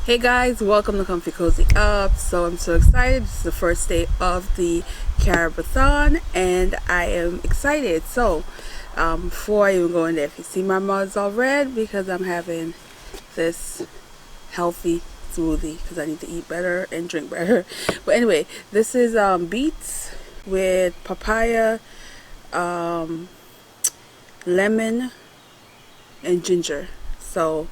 Hey guys, welcome to Comfy Cozy Up. So I'm so excited. This is the first day of the CaribATHON and I am excited. So before I even go in there, if you see my mug's all red because I'm having this healthy smoothie because I need to eat better and drink better. But anyway, this is beets with papaya, lemon, and ginger. So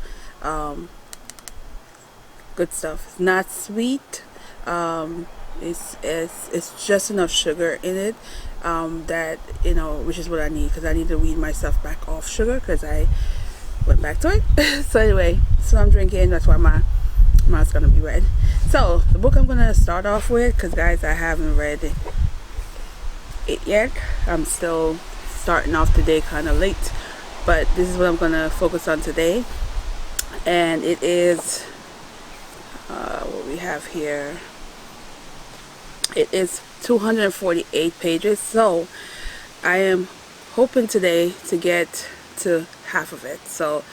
good stuff. It's not sweet. It's just enough sugar in it that which is what I need because I need to wean myself back off sugar because I went back to it. So anyway, so I'm drinking. That's why my mouth's gonna be red. So the book I'm gonna start off with, because guys, I haven't read it yet. I'm still starting off the day kind of late, but this is what I'm gonna focus on today, and it is what we have here. It is 248 pages, so I am hoping today to get to half of it. So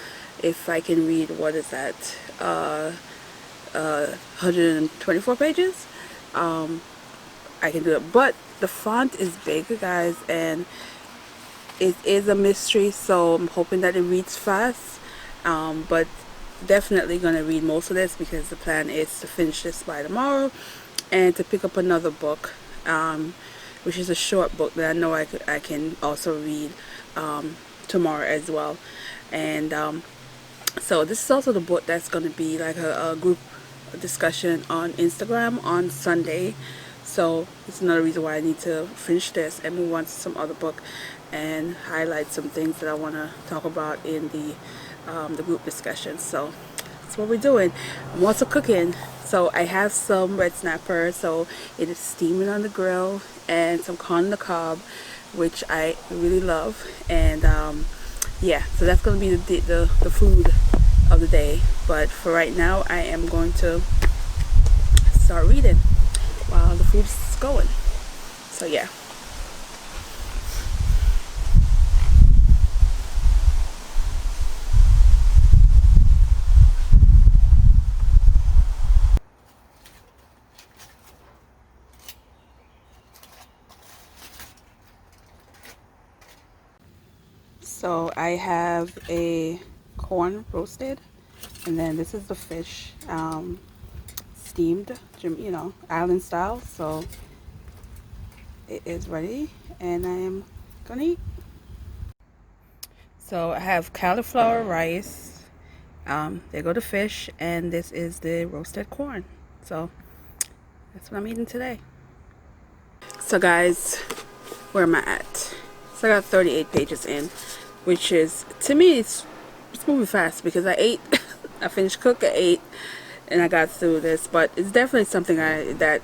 if I can read, what is that, 124 pages, I can do it. But the font is big, guys, and it is a mystery, so I'm hoping that it reads fast, but definitely gonna read most of this because the plan is to finish this by tomorrow and to pick up another book, which is a short book that I know I can also read tomorrow as well. And so this is also the book that's going to be like a group discussion on Instagram on Sunday. So it's another reason why I need to finish this and move on to some other book and highlight some things that I want to talk about in the group discussion. So that's what we're doing. I'm also cooking. So I have some red snapper, so it is steaming on the grill, and some corn on the cob, which I really love. And yeah, so that's going to be the food of the day. But for right now, I am going to start reading while the food's going. So yeah. So I have a corn roasted, and then this is the fish, steamed, island style. So it is ready, and I am gonna eat. So I have cauliflower rice. There go the fish, and this is the roasted corn. So that's what I'm eating today. So guys, where am I at? So I got 38 pages in, which is, to me, it's moving fast because I ate. I finished cook at 8 and I got through this, but it's definitely something that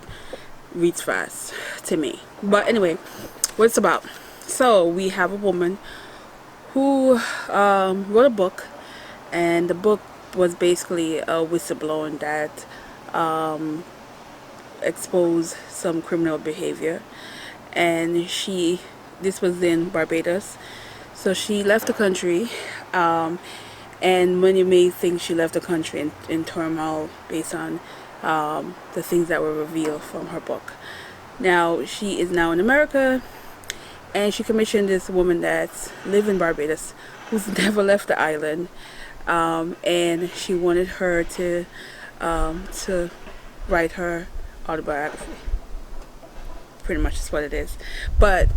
reads fast to me. But anyway, what it's about. So we have a woman who wrote a book, and the book was basically a whistleblowing that exposed some criminal behavior, and this was in Barbados. So she left the country, and many may think she left the country in turmoil based on the things that were revealed from her book. Now she is now in America, and she commissioned this woman that's live in Barbados who's never left the island, and she wanted her to write her autobiography. Pretty much is what it is. But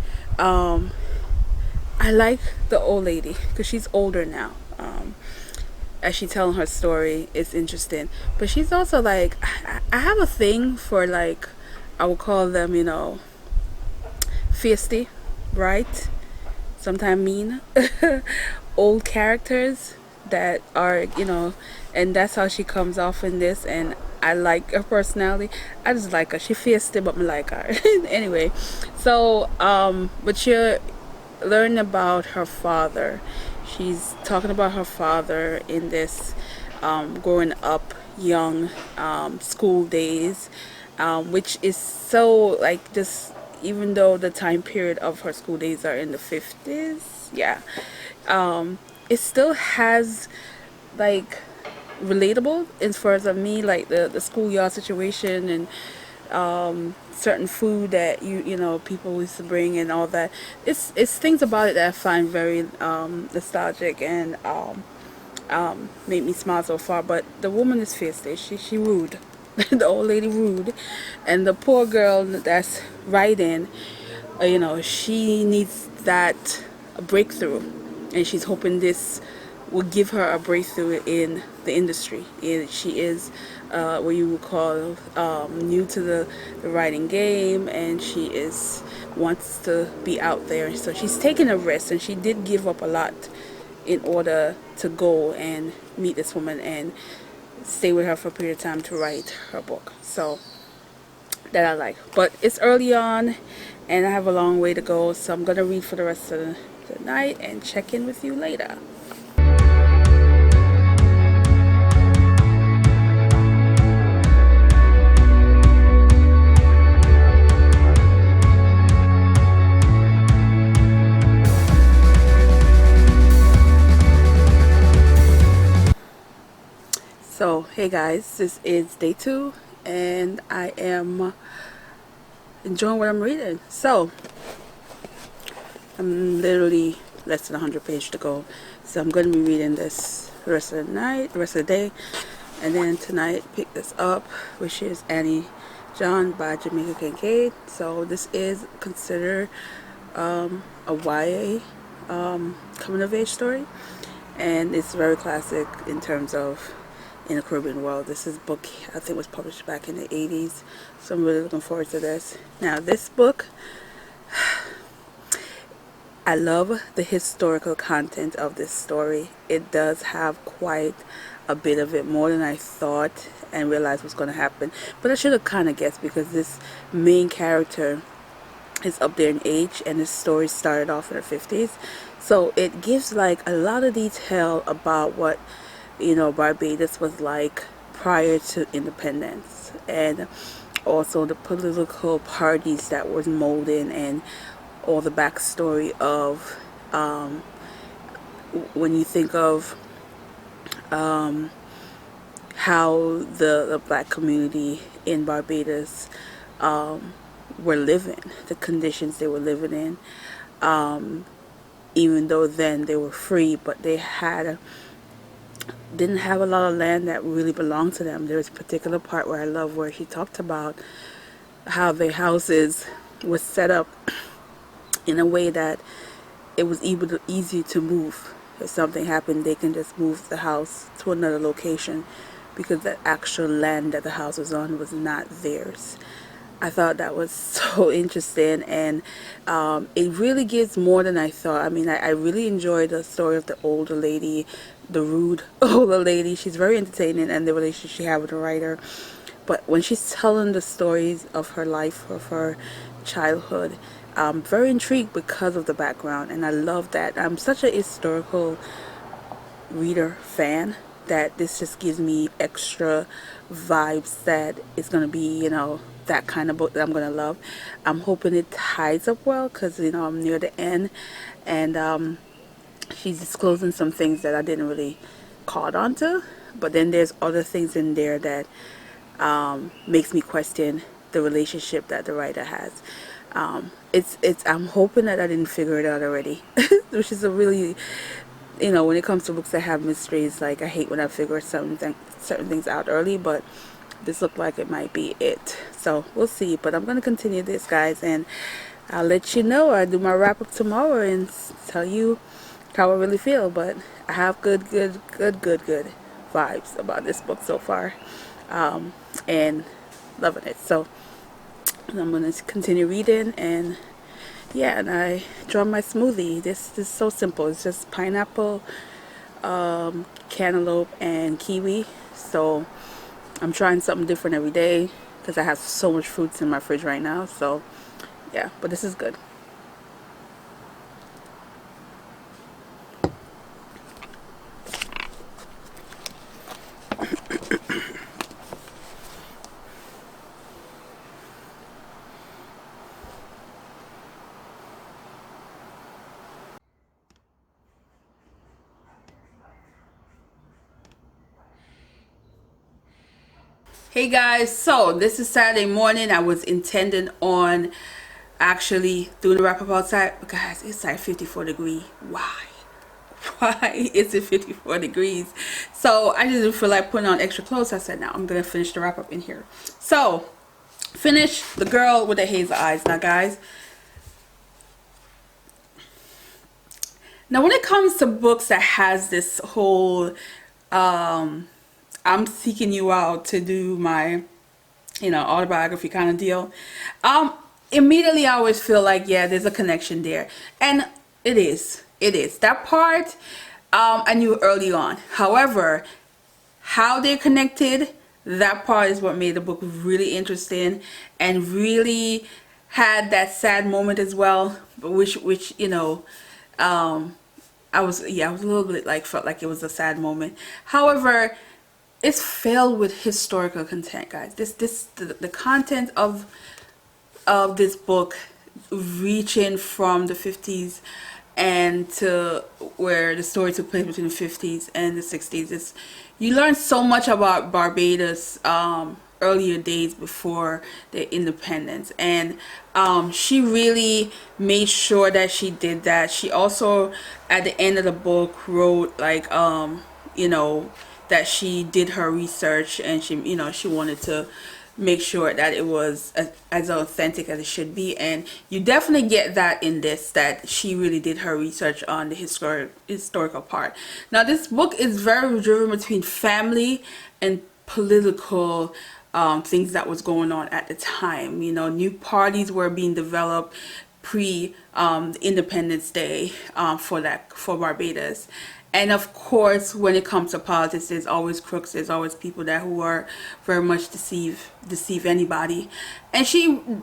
I like the old lady because she's older now. As she telling her story, it's interesting. But she's also like, I have a thing for, like, I would call them, feisty, right? Sometimes mean. Old characters that are, and that's how she comes off in this. And I like her personality. I just like her. She feisty, but I like her. Anyway, so but you're learning about her father. She's talking about her father in this growing up young, school days, which is so, like, just, even though the time period of her school days are in the 50s, yeah, it still has, like, relatable as far as of me, like the schoolyard situation and certain food that you know people used to bring and all that. It's things about it that I find very nostalgic and made me smile so far. But the woman is fierce. She rude. The old lady rude, and the poor girl that's writing, you know, she needs that breakthrough, and she's hoping this will give her a breakthrough in the industry. And she is what you would call new to the writing game, and she is wants to be out there. So she's taking a risk, and she did give up a lot in order to go and meet this woman and stay with her for a period of time to write her book. So that I like. But it's early on and I have a long way to go, so I'm gonna read for the rest of the night and check in with you later. So hey guys, this is day 2 and I am enjoying what I'm reading. So I'm literally less than 100 pages to go, so I'm going to be reading this the rest of the night, the rest of the day, and then tonight pick this up, which is Annie John by Jamaica Kincaid. So this is considered a YA coming of age story, and it's very classic in terms of in the Caribbean world. This is book I think was published back in the 80s, so I'm really looking forward to this. Now this book, I love the historical content of this story. It does have quite a bit of it, more than I thought and realized was going to happen, but I should have kind of guessed because this main character is up there in age and this story started off in the 50s, so it gives like a lot of detail about what, you know, Barbados was like prior to independence, and also the political parties that was molding and all the backstory of when you think of how the black community in Barbados were living, the conditions they were living in, even though then they were free, but they didn't have a lot of land that really belonged to them. There was a particular part where I love where she talked about how their houses was set up in a way that it was easy to move. If something happened, they can just move the house to another location because the actual land that the house was on was not theirs. I thought that was so interesting, and it really gives more than I thought. I mean, I really enjoyed the story of the older lady, the rude older lady. She's very entertaining, and the relationship she had with the writer. But when she's telling the stories of her life, of her childhood, I'm very intrigued because of the background, and I love that. I'm such a historical reader fan that this just gives me extra vibes that it's going to be, you know, that kind of book that I'm going to love. I'm hoping it ties up well because, you know, I'm near the end, and she's disclosing some things that I didn't really caught on to, but then there's other things in there that makes me question the relationship that the writer has. I'm hoping that I didn't figure it out already, which is a really, you know, when it comes to books that have mysteries, like I hate when I figure certain things out early, but this looked like it might be it. So we'll see, but I'm going to continue this, guys, and I'll let you know. I'll do my wrap up tomorrow and tell you how I really feel, but I have good vibes about this book so far, and loving it. So I'm going to continue reading, and yeah, and I draw my smoothie. This is so simple. It's just pineapple, cantaloupe, and kiwi. So I'm trying something different every day because I have so much fruits in my fridge right now. So yeah, but this is good. Hey guys, so this is Saturday morning. I was intending on actually doing a wrap up outside, but guys, it's like 54 degrees. Why? Why is it 54 degrees? So I just didn't feel like putting on extra clothes. I said, now I'm gonna finish the wrap up in here. So finish The Girl with the Hazel Eyes. Now guys, now when it comes to books that has this whole I'm seeking you out to do my, autobiography kind of deal. Immediately I always feel like, yeah, there's a connection there. And it is. That part, I knew early on. However, how they're connected, that part is what made the book really interesting and really had that sad moment as well, which, I was a little bit felt like it was a sad moment. However, it's filled with historical content, guys. The content of this book, reaching from the 50s and to where the story took place between the 50s and the 60s. You learn so much about Barbados earlier days before the independence, and she really made sure that she did that. She also at the end of the book wrote that she did her research, and she wanted to make sure that it was as authentic as it should be. And you definitely get that in this, that she really did her research on the historical part. Now this book is very driven between family and political things that was going on at the time. New parties were being developed pre Independence Day for Barbados. And of course, when it comes to politics, there's always crooks. There's always people who are very much deceive anybody. And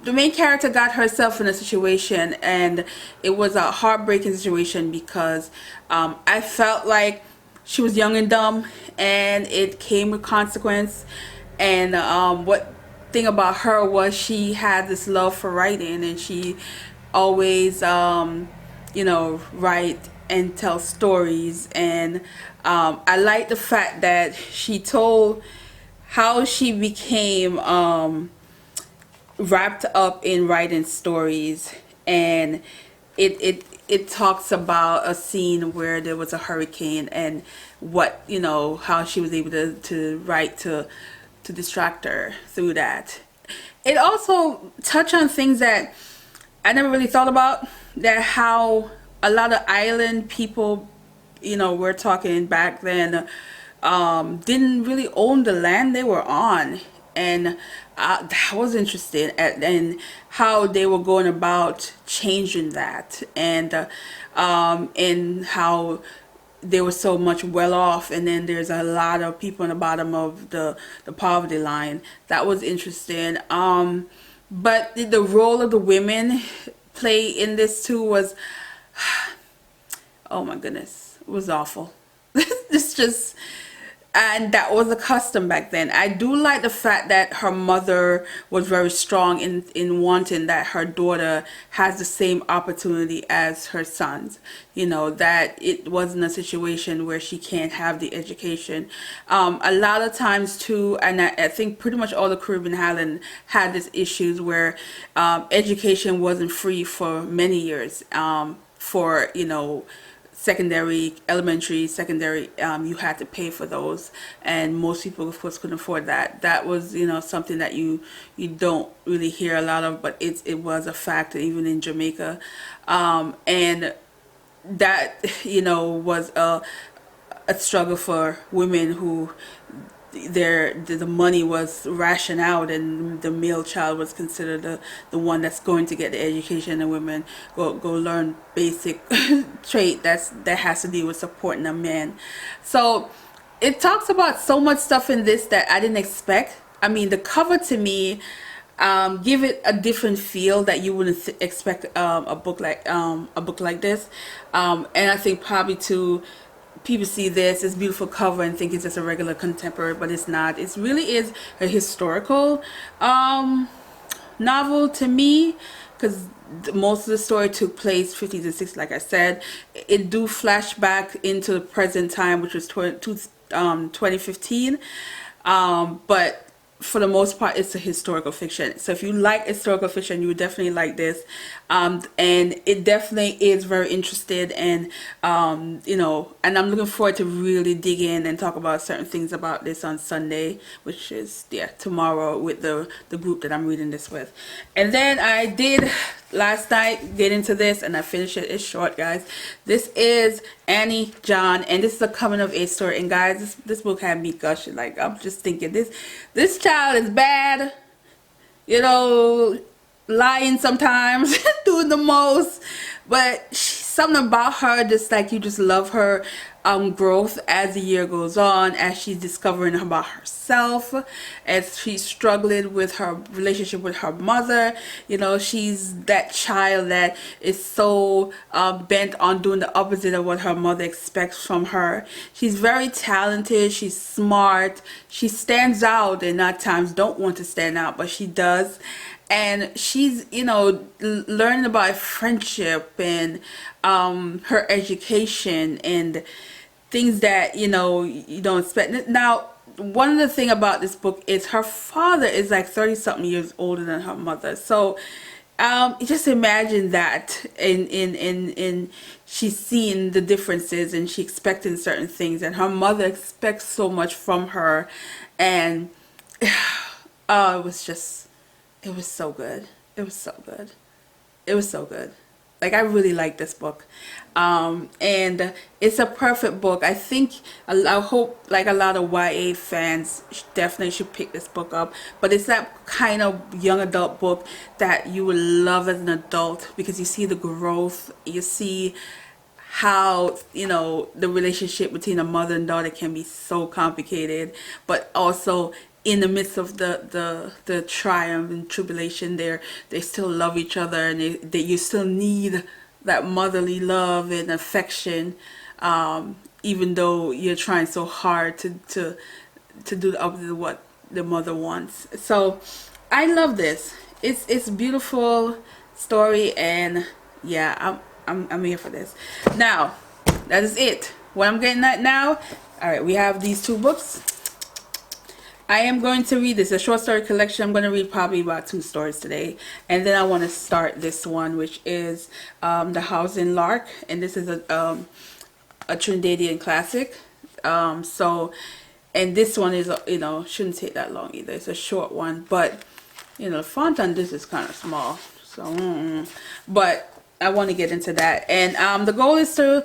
the main character, got herself in a situation, and it was a heartbreaking situation because I felt like she was young and dumb, and it came with consequence. And what thing about her was she had this love for writing, and she always write and tell stories. And I like the fact that she told how she became wrapped up in writing stories. And it talks about a scene where there was a hurricane, and how she was able to write to distract her through that. It also touched on things that I never really thought about, that how a lot of island people, we're talking back then, didn't really own the land they were on. And that was interesting, and how they were going about changing that, and how they were so much well off, and then there's a lot of people on the bottom of the poverty line. That was interesting. But the role of the women play in this too was, oh my goodness, it was awful. And that was a custom back then. I do like the fact that her mother was very strong in wanting that her daughter has the same opportunity as her sons. That it wasn't a situation where she can't have the education. A lot of times too, and I think pretty much all the Caribbean islands had these issues where education wasn't free for many years. For elementary, secondary, you had to pay for those, and most people of course couldn't afford that. That was something that you don't really hear a lot of, but it was a factor even in Jamaica. And that was a struggle for women who the money was rationed out, and the male child was considered the one that's going to get the education, and women go learn basic trait that has to do with supporting a man. So it talks about so much stuff in this that I didn't expect. I mean, the cover to me give it a different feel that you wouldn't expect a book like this. And I think probably too, people see this beautiful cover and think it's just a regular contemporary, but it's not. It really is a historical novel to me, because most of the story took place 50s and 60s, like I said. It do flash back into the present time, which was 2015. But for the most part, it's a historical fiction. So if you like historical fiction, you would definitely like this. And it definitely is very interested, and you know, and I'm looking forward to really dig in and talk about certain things about this on Sunday, which is, yeah, tomorrow, with the group that I'm reading this with. And then I did last night get into this, and I finished it. It's short, guys. This is Annie John, and this is a coming of age story. And guys, this book had me gushing. Like, I'm just thinking, this child is bad, you know, lying sometimes, doing the most, but something about her, just like, you just love her growth as the year goes on, as she's discovering about herself, as she's struggling with her relationship with her mother. You know, she's that child that is so bent on doing the opposite of what her mother expects from her. She's very talented, she's smart, she stands out, and at times don't want to stand out, but she does. And she's, you know, learning about friendship and her education and things that, you know, you don't expect. Now, one of the thing about this book is her father is like 30 something years older than her mother. So just imagine that, in she's seeing the differences, and she expecting certain things, and her mother expects so much from her. And oh, it was so good. It was so good. It was so good. Like, I really like this book. And it's a perfect book. I think, I hope, like, a lot of YA fans definitely should pick this book up. But it's that kind of young adult book that you will love as an adult, because you see the growth, you see how, you know, the relationship between a mother and daughter can be so complicated, but also in the midst of the triumph and tribulation, they still love each other, and they you still need that motherly love and affection, even though you're trying so hard to do the opposite of what the mother wants. So I love this. It's a beautiful story, and yeah, I'm here for this. Now, that is it. What I'm getting at now. All right, we have these two books. I am going to read this, a short story collection. I'm going to read probably about 2 stories today. And then I want to start this one, which is The Housing Lark. And this is a Trinidadian classic. And this one is, you know, shouldn't take that long either. It's a short one. But, you know, the font on this is kind of small. So, but I want to get into that. And the goal is to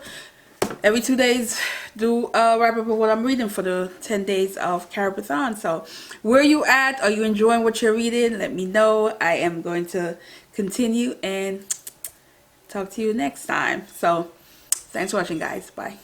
every 2 days do a wrap up of what I'm reading for the 10 days of CaribATHON. So where are you at? Are you enjoying what you're reading? Let me know. I am going to continue and talk to you next time. So thanks for watching, guys. Bye.